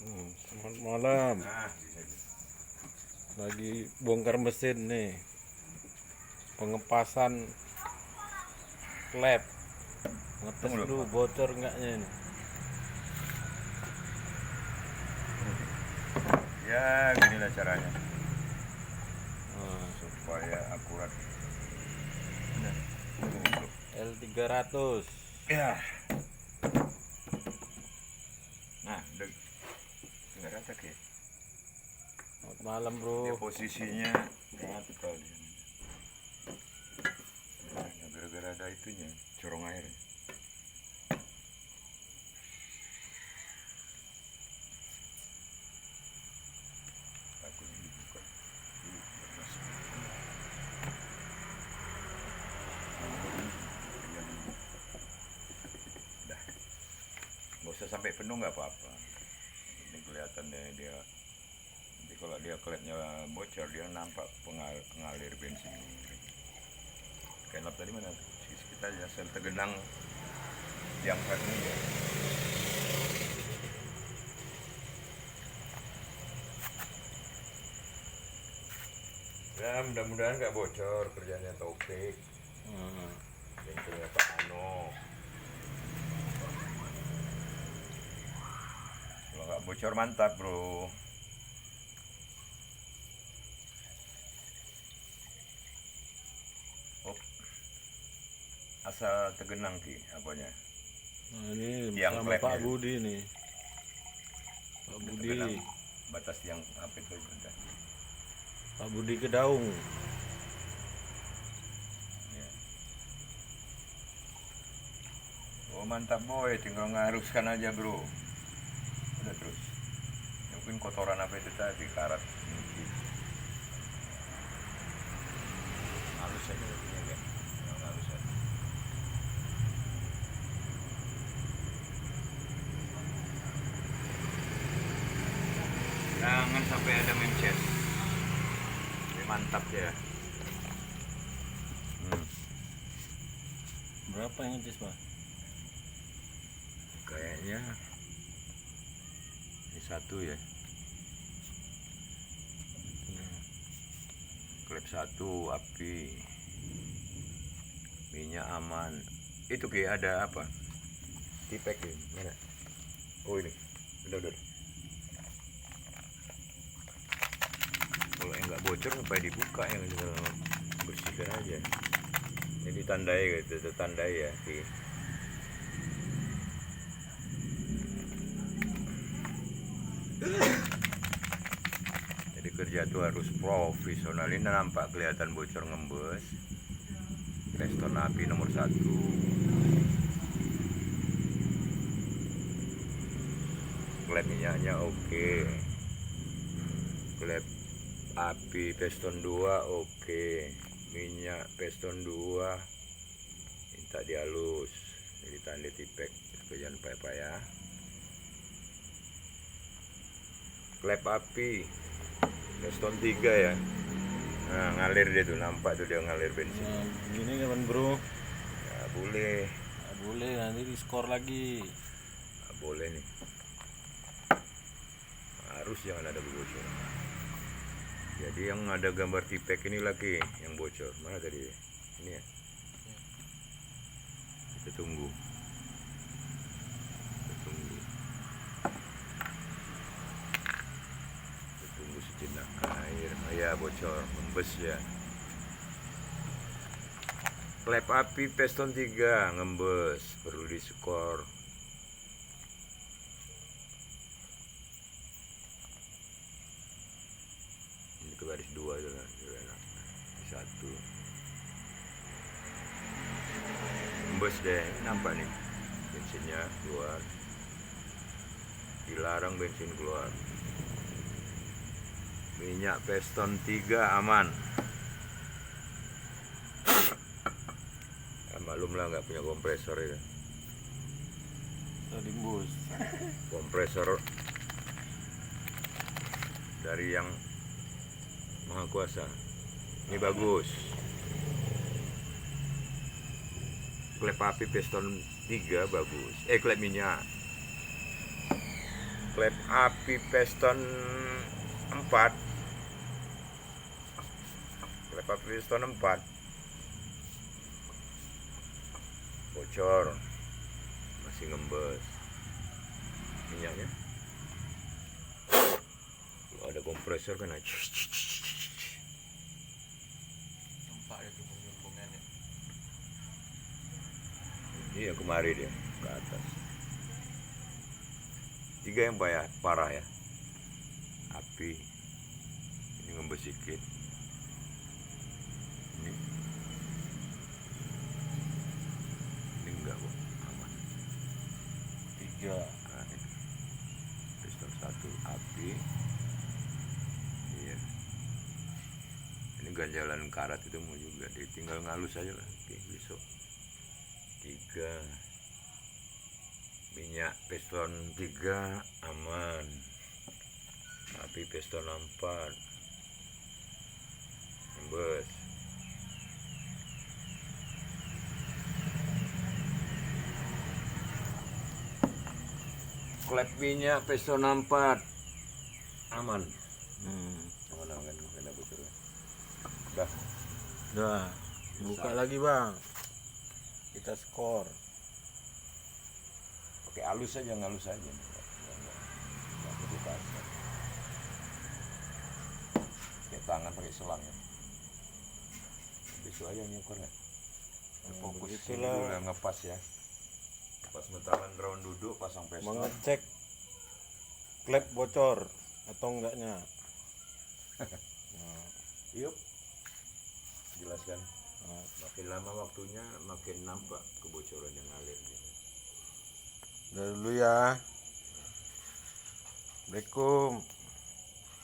Selamat malam. Nah, Lagi bongkar mesin nih. Pengepasan klep. Ngetes Tunggu dulu dulu. bocor enggaknya ini. Ya ginilah caranya Nah, supaya akurat. Nah, tunggu dulu. L300. Ya, nah udah nggak rata ya. Selamat malam, Dia bro. posisinya rata dia. Nah, gara-gara ada itunya corong air. Takutnya dibuka. Dah, nggak usah sampai penuh nggak apa-apa. Ini kelihatan deh dia. Nanti kalau dia klepnya bocor dia nampak pengalir bensin. Kayak tadi mana? Kita aja sel tergenang diangkat ini ya. Ya mudah-mudahan nggak bocor kerjanya Taufik. Nah, Bengkelnya Pak Ano. Kalau nggak bocor mantap bro. Oh, asal tergenang ki apanya? ini Tiang sama Pak klepnya. Budi nih. Pak Budi. Tergenang batas tiang apa itu udah. Pak Budi Kedaung. Ya. Oh mantap boy, tinggal ngaruskan aja bro. Udah terus. Mungkin kotoran apa itu tadi karat. Halus aja ya kan. Halus aja. Jangan sampai ada mencet. Ini mantap ya. Berapa yang ngecis, Pak? Kayaknya ini satu ya. Klep satu api. Minyak aman. Itu kayak ada apa? Tipek ini mana? Oh ini. Udah. Kalau yang nggak bocor sampai dibuka yang bersihkan aja. Ini tandai gitu, tandai ya. Jadi kerja tuh harus profesional. Ini nampak kelihatan bocor ngembes. Piston api nomor 1. Klep minyaknya oke. Klep api piston 2 oke. Minyak piston 2 minta dihalus. Jadi tanda tipek supaya jangan payah-payah. Klep api piston 3 ya. Nah ngalir dia tuh, nampak tuh dia ngalir bensin. Nah, gini kapan, bro? Ya boleh. Nggak boleh, nanti diskor lagi. Nggak boleh nih. Harus jangan ada kebocoran. Jadi yang ada gambar tipek ini lagi yang bocor. Mana tadi? Ini ya. Kita tunggu. Kita tunggu sejenak. Air, ya bocor, membes ya. Klep api piston 3 ngembes, perlu diskor. Ini ke garis 2 itu kan, satu. Ngembes deh, nampak nih. Bensinnya keluar. Dilarang bensin keluar. Minyak piston 3 aman. Ya, maklum lah nggak punya kompresor ya. Tadi bus. Kompresor dari yang maha kuasa. Ini bagus. Klep api piston 3 bagus. Klep minyak. klep api piston 4, klep api piston 4 bocor, masih ngembes minyaknya. Kalau ada kompresor kan Nampak itu pengembungannya. iya kemari dia ke atas. 3 yang parah ya, api ini ngembes sedikit, ini enggak kok, aman. 3. Nah, ini piston 1 api, iya ini ganjalan karat itu mau juga ditinggal ngalus aja lah. Oke, besok. 3 minyak piston 3 aman, api piston 4 ngembes. Klep minyak piston 4 aman. Aman kan, bukan ada bocor. Udah. Udah. Buka lagi bang. Kita skor. Pakai halus aja, ngalus aja. Nggak perlu kasar. Pakai tangan, pakai selang ya. Besok aja nyukur ya. Fokus ini dulu lah, ngepas ya. Pas mentaran drone duduk, pasang piston. Mengecek klep bocor atau enggaknya. Yuk, jelaskan. Makin lama waktunya, makin nampak kebocoran yang ngalir. Udah dulu ya. Assalamualaikum.